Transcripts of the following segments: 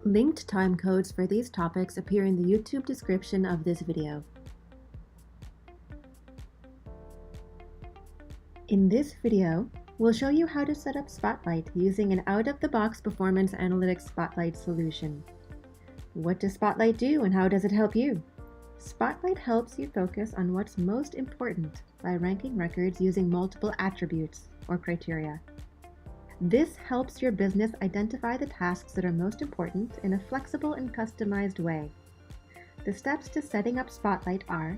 Linked timecodes for these topics appear in the YouTube description of this video. In this video, we'll show you how to set up Spotlight using an out-of-the-box performance analytics Spotlight solution. What does Spotlight do and how does it help you? Spotlight helps you focus on what's most important by ranking records using multiple attributes or criteria. This helps your business identify the tasks that are most important in a flexible and customized way. The steps to setting up Spotlight are: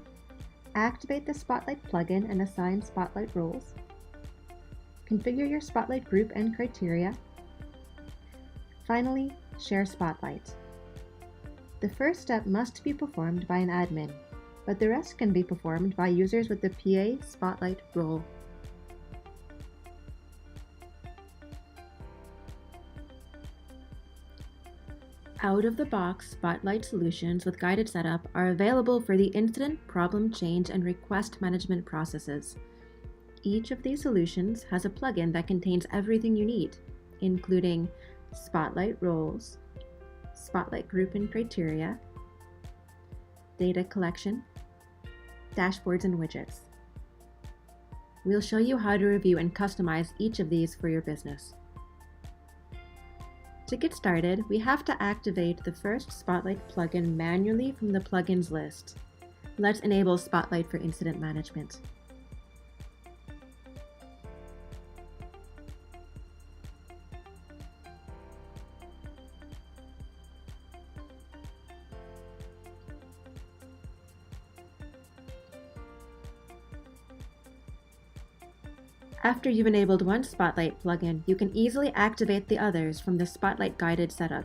activate the Spotlight plugin and assign Spotlight roles, configure your Spotlight group and criteria, finally, share Spotlight. The first step must be performed by an admin, but the rest can be performed by users with the PA Spotlight role. Out-of-the-box Spotlight solutions with guided setup are available for the incident, problem change, and request management processes. Each of these solutions has a plugin that contains everything you need, including Spotlight roles, Spotlight group and criteria, data collection, dashboards, and widgets. We'll show you how to review and customize each of these for your business. To get started, we have to activate the first Spotlight plugin manually from the plugins list. Let's enable Spotlight for incident management. After you've enabled one Spotlight plugin, you can easily activate the others from the Spotlight guided setup.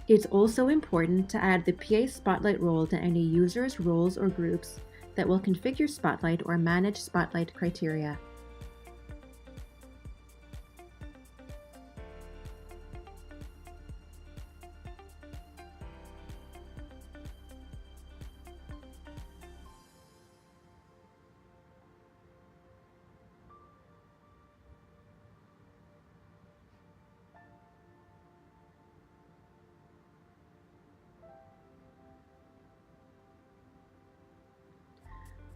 It's also important to add the PA Spotlight role to any users, roles, or groups that will configure Spotlight or manage Spotlight criteria.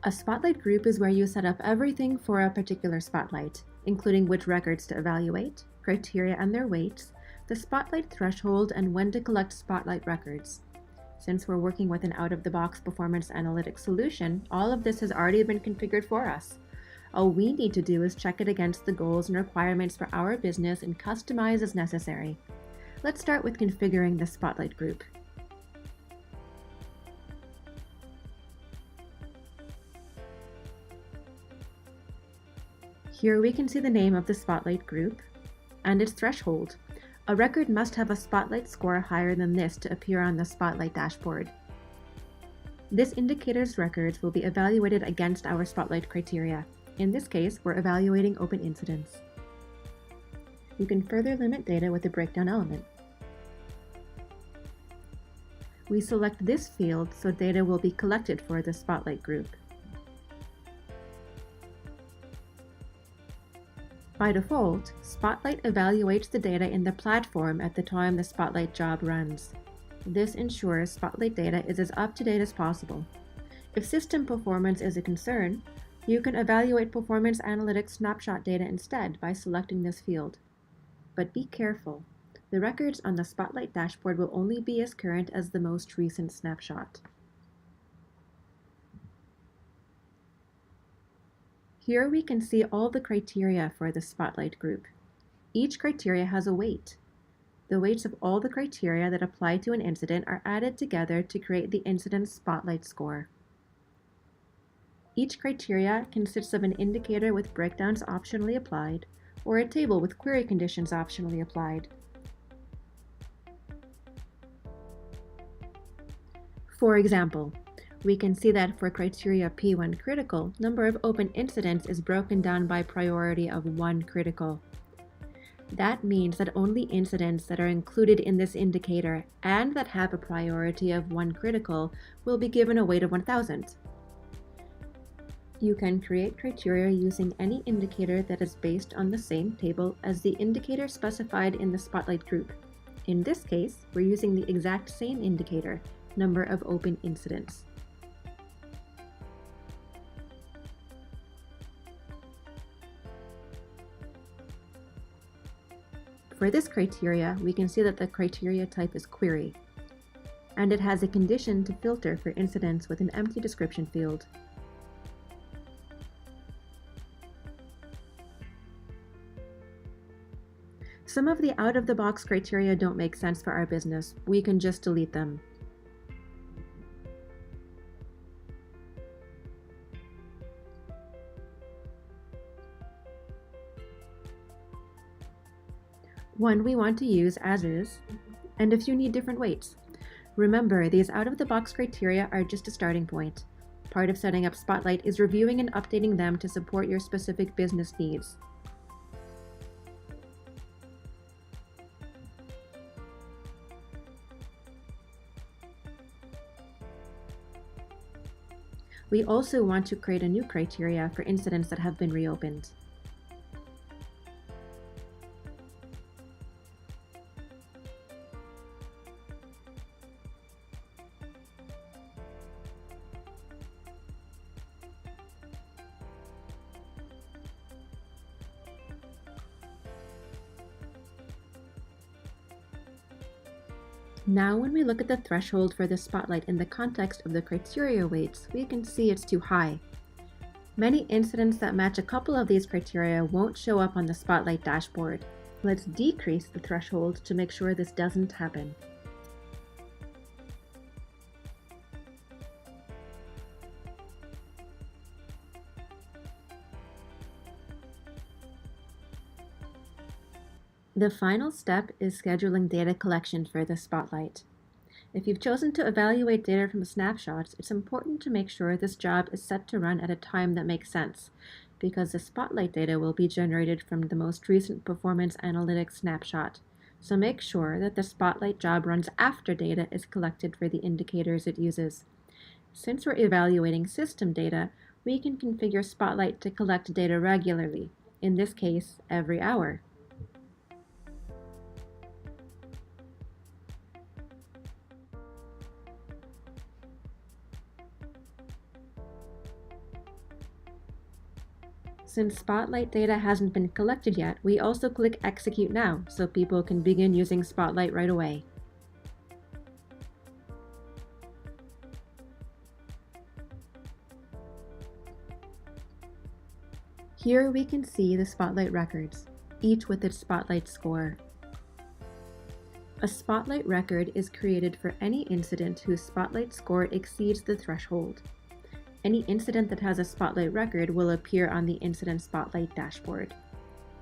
A Spotlight group is where you set up everything for a particular Spotlight, including which records to evaluate, criteria and their weights, the Spotlight threshold, and when to collect Spotlight records. Since we're working with an out-of-the-box performance analytics solution, all of this has already been configured for us. All we need to do is check it against the goals and requirements for our business and customize as necessary. Let's start with configuring the Spotlight group. Here we can see the name of the Spotlight group and its threshold. A record must have a Spotlight score higher than this to appear on the Spotlight dashboard. This indicator's records will be evaluated against our Spotlight criteria. In this case, we're evaluating open incidents. You can further limit data with the breakdown element. We select this field so data will be collected for the Spotlight group. By default, Spotlight evaluates the data in the platform at the time the Spotlight job runs. This ensures Spotlight data is as up-to-date as possible. If system performance is a concern, you can evaluate performance analytics snapshot data instead by selecting this field. But be careful. The records on the Spotlight dashboard will only be as current as the most recent snapshot. Here we can see all the criteria for the Spotlight group. Each criteria has a weight. The weights of all the criteria that apply to an incident are added together to create the incident Spotlight score. Each criteria consists of an indicator with breakdowns optionally applied, or a table with query conditions optionally applied. For example, we can see that for criteria P1 critical, number of open incidents is broken down by priority of 1 critical. That means that only incidents that are included in this indicator and that have a priority of 1 critical will be given a weight of 1000. You can create criteria using any indicator that is based on the same table as the indicator specified in the Spotlight group. In this case, we're using the exact same indicator, number of open incidents. For this criteria, we can see that the criteria type is query, and it has a condition to filter for incidents with an empty description field. Some of the out-of-the-box criteria don't make sense for our business. We can just delete them. One we want to use as is, and a few need different weights. Remember, these out-of-the-box criteria are just a starting point. Part of setting up Spotlight is reviewing and updating them to support your specific business needs. We also want to create a new criteria for incidents that have been reopened. Now when we look at the threshold for the Spotlight in the context of the criteria weights, we can see it's too high. Many incidents that match a couple of these criteria won't show up on the Spotlight dashboard. Let's decrease the threshold to make sure this doesn't happen. The final step is scheduling data collection for the Spotlight. If you've chosen to evaluate data from snapshots, it's important to make sure this job is set to run at a time that makes sense, because the Spotlight data will be generated from the most recent performance analytics snapshot. So make sure that the Spotlight job runs after data is collected for the indicators it uses. Since we're evaluating system data, we can configure Spotlight to collect data regularly, in this case, every hour. Since Spotlight data hasn't been collected yet, we also click Execute Now so people can begin using Spotlight right away. Here we can see the Spotlight records, each with its Spotlight score. A Spotlight record is created for any incident whose Spotlight score exceeds the threshold. Any incident that has a Spotlight record will appear on the Incident Spotlight dashboard.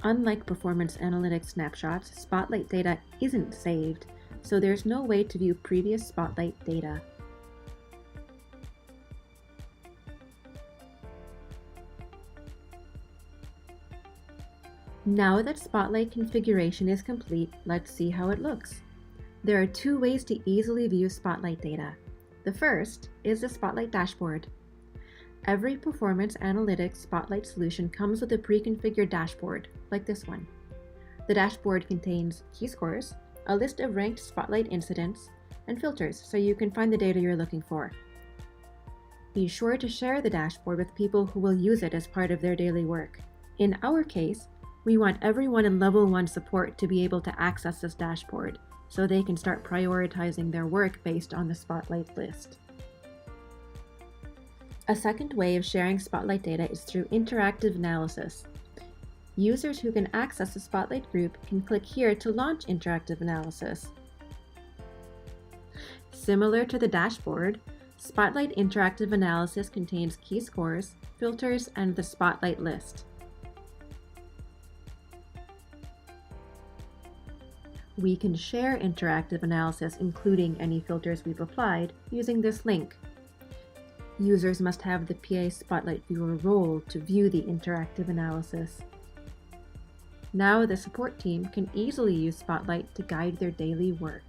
Unlike performance analytics snapshots, Spotlight data isn't saved, so there's no way to view previous Spotlight data. Now that Spotlight configuration is complete, let's see how it looks. There are two ways to easily view Spotlight data. The first is the Spotlight dashboard. Every performance analytics Spotlight solution comes with a pre-configured dashboard, like this one. The dashboard contains key scores, a list of ranked Spotlight incidents, and filters so you can find the data you're looking for. Be sure to share the dashboard with people who will use it as part of their daily work. In our case, we want everyone in Level 1 support to be able to access this dashboard so they can start prioritizing their work based on the Spotlight list. A second way of sharing Spotlight data is through interactive analysis. Users who can access the Spotlight group can click here to launch interactive analysis. Similar to the dashboard, Spotlight interactive analysis contains key scores, filters, and the Spotlight list. We can share interactive analysis, including any filters we've applied, using this link. Users must have the PA Spotlight Viewer role to view the interactive analysis. Now the support team can easily use Spotlight to guide their daily work.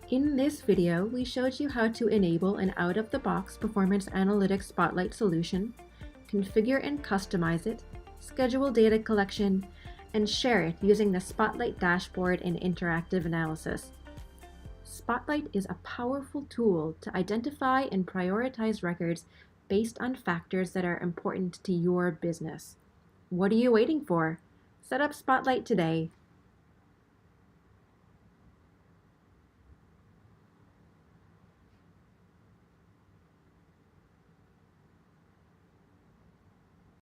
In this video, we showed you how to enable an out-of-the-box performance analytics Spotlight solution, configure and customize it, schedule data collection, and share it using the Spotlight dashboard and interactive analysis. Spotlight is a powerful tool to identify and prioritize records based on factors that are important to your business. What are you waiting for? Set up Spotlight today.